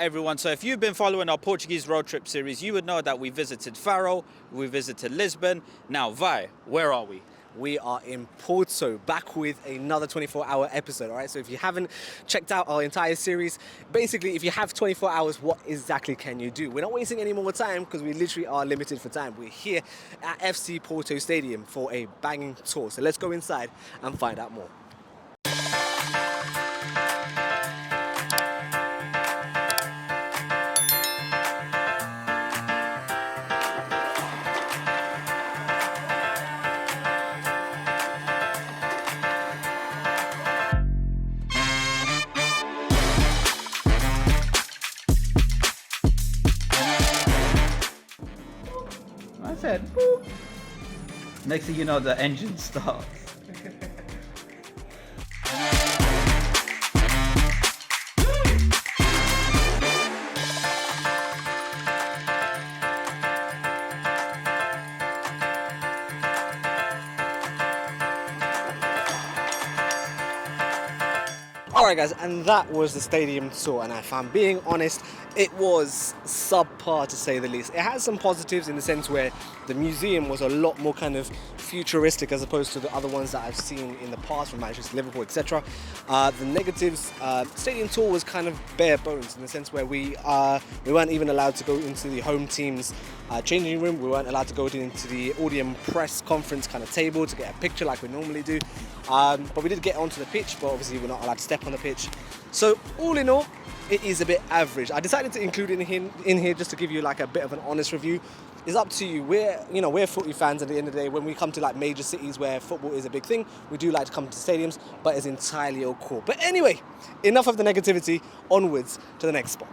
everyone. So if you've been following our Portuguese road trip series, you would know that we visited Faro, we visited Lisbon. Now, Vi, where are we? We are in Porto, back with another 24-hour episode, all right? So if you haven't checked out our entire series, basically, if you have 24 hours, what exactly can you do? We're not wasting any more time because we literally are limited for time. We're here at FC Porto Stadium for a banging tour. So let's go inside and find out more. I said, boop. Next thing you know, the engine starts. Alright guys, and that was the stadium tour, and if I'm being honest, it was subpar to say the least. It has some positives in the sense where the museum was a lot more kind of futuristic as opposed to the other ones that I've seen in the past from Manchester, Liverpool, etc. The negatives, stadium tour was kind of bare bones in the sense where we weren't even allowed to go into the home team's changing room. We weren't allowed to go into the audience press conference kind of table to get a picture like we normally do. But we did get onto the pitch, but obviously we're not allowed to step on the pitch. So all in all, it is a bit average. I decided to include it in here just to give you like a bit of an honest review. It's up to you. We're footy fans at the end of the day. When we come to like major cities where football is a big thing, we do like to come to stadiums, but it's entirely all cool. But anyway, enough of the negativity, onwards to the next spot.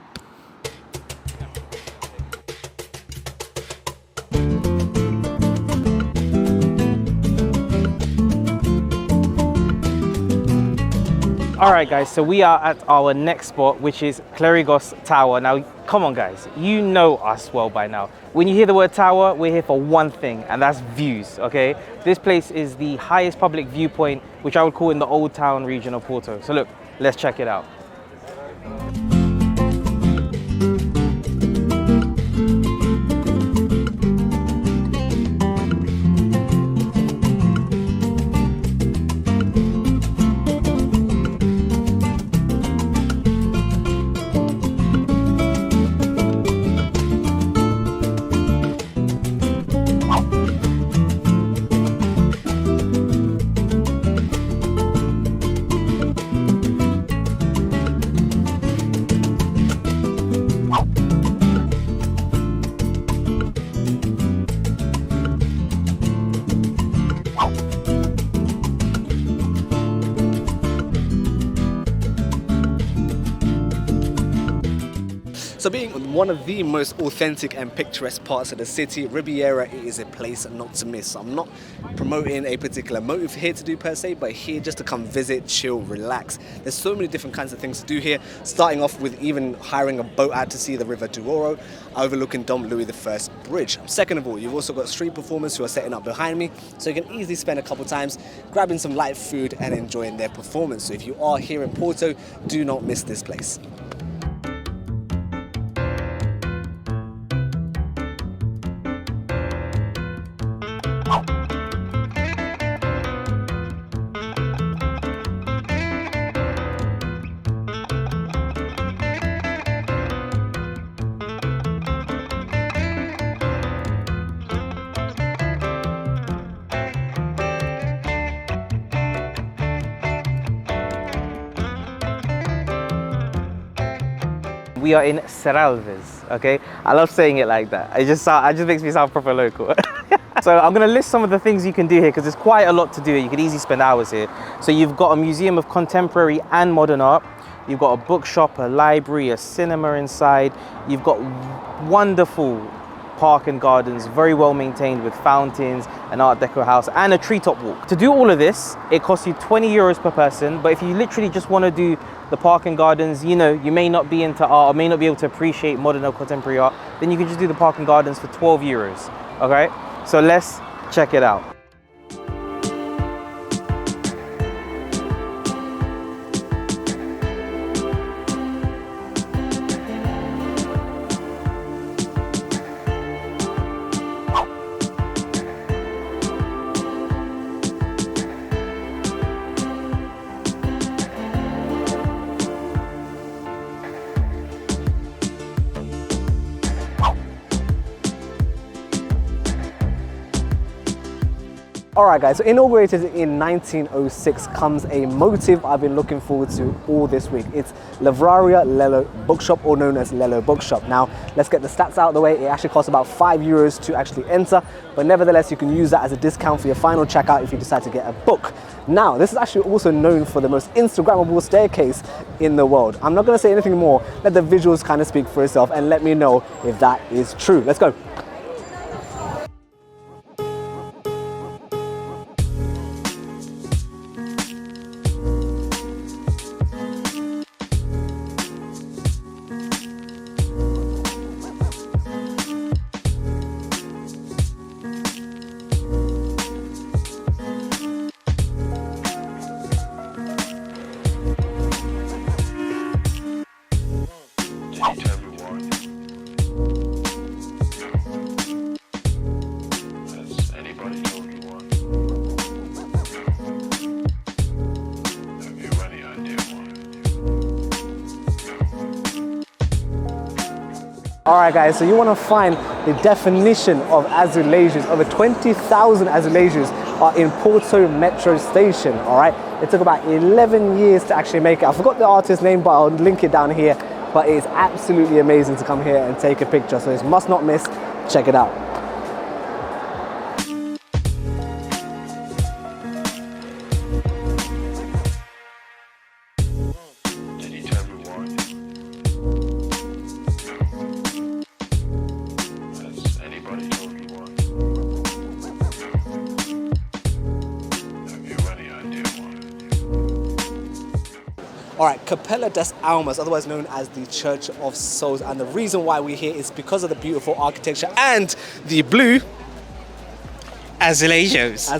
Alright guys, so we are at our next spot, which is Clerigos Tower. Now, come on guys, you know us well by now. When you hear the word tower, we're here for one thing, and that's views, okay? This place is the highest public viewpoint, which I would call in the Old Town region of Porto. So look, let's check it out. So being one of the most authentic and picturesque parts of the city, Ribiera is a place not to miss. I'm not promoting a particular motive here to do per se, but here just to come visit, chill, relax. There's so many different kinds of things to do here, starting off with even hiring a boat out to see the River Douro, overlooking Dom Louis I Bridge. Second of all, you've also got street performers who are setting up behind me, so you can easily spend a couple times grabbing some light food and enjoying their performance. So if you are here in Porto, do not miss this place. We are in Serralves, okay? I love saying it like that. It just makes me sound proper local. So I'm gonna list some of the things you can do here because there's quite a lot to do. You could easily spend hours here. So you've got a museum of contemporary and modern art. You've got a bookshop, a library, a cinema inside. You've got wonderful park and gardens, very well maintained with fountains, an art deco house and a treetop walk. To do all of this, it costs you 20 euros per person, but if you literally just want to do the park and gardens, you know, you may not be into art or may not be able to appreciate modern or contemporary art, then you can just do the park and gardens for 12 euros, okay? So let's check it out. Alright guys, so inaugurated in 1906 comes a motive I've been looking forward to all this week. It's Livraria Lello bookshop, or known as Lello bookshop. Now, let's get the stats out of the way. It actually costs about €5 to actually enter, but nevertheless you can use that as a discount for your final checkout if you decide to get a book. Now, this is actually also known for the most Instagrammable staircase in the world. I'm not going to say anything more. Let the visuals kind of speak for itself and let me know if that is true. Let's go. Alright guys, so you want to find the definition of azulejos. Over 20,000 azulejos are in Porto Metro Station, alright? It took about 11 years to actually make it. I forgot the artist's name, but I'll link it down here. But it's absolutely amazing to come here and take a picture, so it's must not miss. Check it out. Alright, Capella das Almas, otherwise known as the Church of Souls. And the reason why we're here is because of the beautiful architecture and the blue azulejos.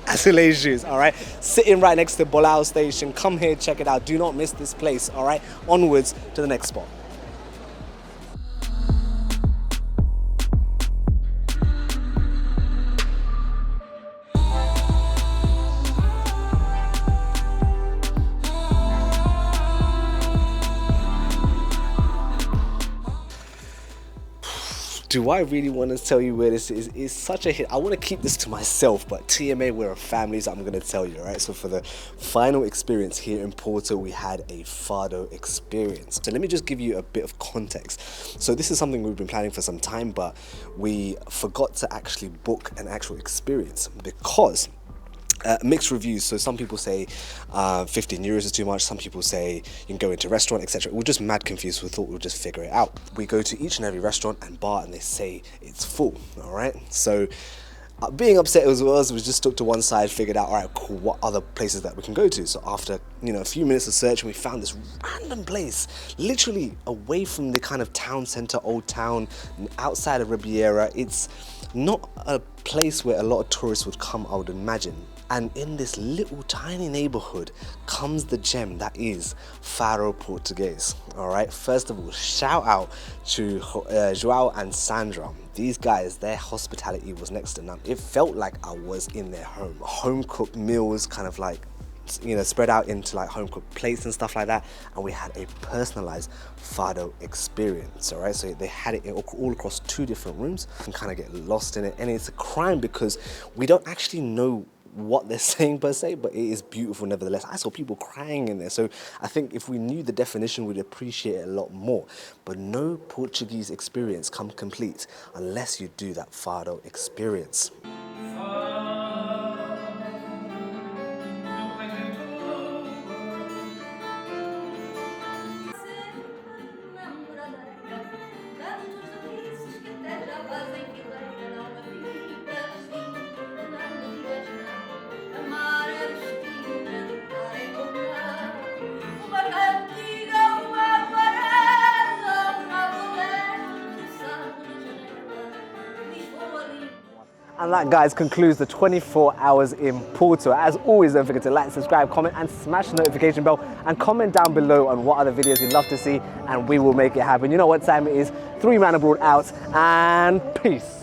Azulejos, alright? Sitting right next to Bolao Station. Come here, check it out. Do not miss this place, alright? Onwards to the next spot. Do I really want to tell you where this is? It's such a hit. I want to keep this to myself, but TMA, we're a family, so I'm going to tell you, right? So for the final experience here in Porto, we had a Fado experience. So let me just give you a bit of context. So this is something we've been planning for some time, but we forgot to actually book an actual experience because mixed reviews. So some people say €15 is too much, some people say you can go into a restaurant, etc. We're just mad confused, so we thought we'd just figure it out. We go to each and every restaurant and bar and they say it's full, all right? So being upset as well, we just took to one side, figured out, all right, cool, what other places that we can go to? So after, a few minutes of searching, we found this random place, literally away from the kind of town center, old town, outside of Ribiera. It's not a place where a lot of tourists would come, I would imagine. And in this little tiny neighborhood comes the gem that is Fado Portuguese. All right, first of all, shout out to Joao and Sandra. These guys, their hospitality was next to none. It felt like I was in their home. Home cooked meals, kind of like, spread out into like home cooked plates and stuff like that. And we had a personalized Fado experience, all right? So they had it all across 2 different rooms. You can kind of get lost in it. And it's a crime because we don't actually know what they're saying per se, but it is beautiful nevertheless. I saw people crying in there, so I think if we knew the definition, we'd appreciate it a lot more. But no Portuguese experience comes complete unless you do that Fado experience. And that, guys, concludes the 24 hours in Porto. As always, don't forget to like, subscribe, comment, and smash the notification bell. And comment down below on what other videos you'd love to see, and we will make it happen. You know what time it is. ThreeManAbroad out, and peace.